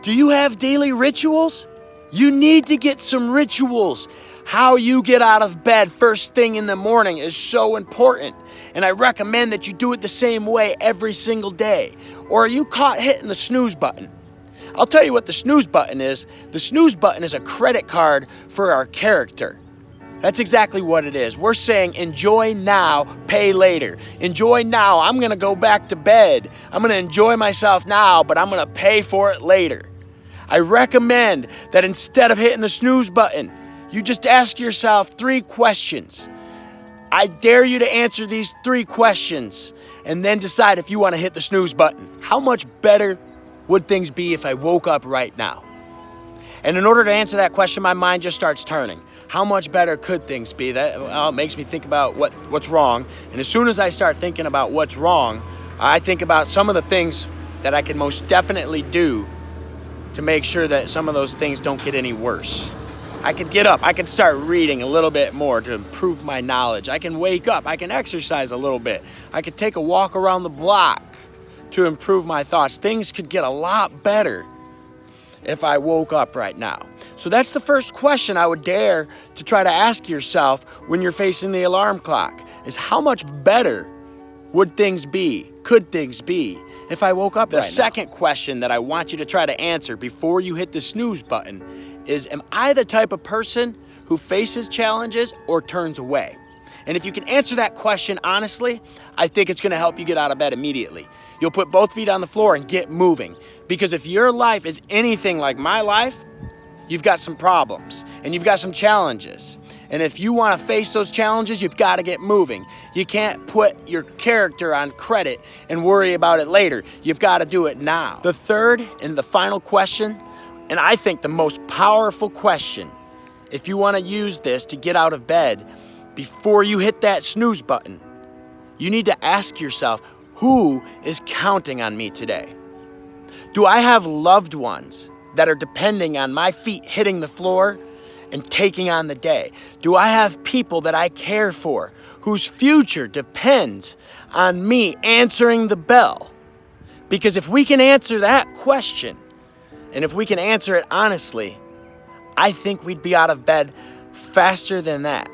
Do you have daily rituals? You need to get some rituals. How you get out of bed first thing in the morning is so important. And I recommend that you do it the same way every single day. Or are you caught hitting the snooze button? I'll tell you what the snooze button is. The snooze button is a credit card for our character. That's exactly what it is. We're saying enjoy now, pay later. Enjoy now. I'm going to go back to bed. I'm going to enjoy myself now, but I'm going to pay for it later. I recommend that instead of hitting the snooze button, you just ask yourself 3 questions. I dare you to answer these 3 questions and then decide if you want to hit the snooze button. How much better would things be if I woke up right now? And in order to answer that question, my mind just starts turning. How much better could things be? That makes me think about what's wrong. And as soon as I start thinking about what's wrong, I think about some of the things that I can most definitely do to make sure that some of those things don't get any worse. I could get up. I could start reading a little bit more to improve my knowledge. I can wake up. I can exercise a little bit. I could take a walk around the block to improve my thoughts. Things could get a lot better if I woke up right now. So that's the first question I would dare to try to ask yourself when you're facing the alarm clock, is how much better would things be, could things be, if I woke up right now? The second question that I want you to try to answer before you hit the snooze button is, am I the type of person who faces challenges or turns away? And if you can answer that question honestly, I think it's going to help you get out of bed immediately. You'll put both feet on the floor and get moving. Because if your life is anything like my life, you've got some problems and you've got some challenges. And if you want to face those challenges, you've got to get moving. You can't put your character on credit and worry about it later. You've got to do it now. The third and the final question, and I think the most powerful question, if you want to use this to get out of bed before you hit that snooze button, you need to ask yourself, who is counting on me today? Do I have loved ones that are depending on my feet hitting the floor and taking on the day? Do I have people that I care for whose future depends on me answering the bell? Because if we can answer that question, and if we can answer it honestly, I think we'd be out of bed faster than that.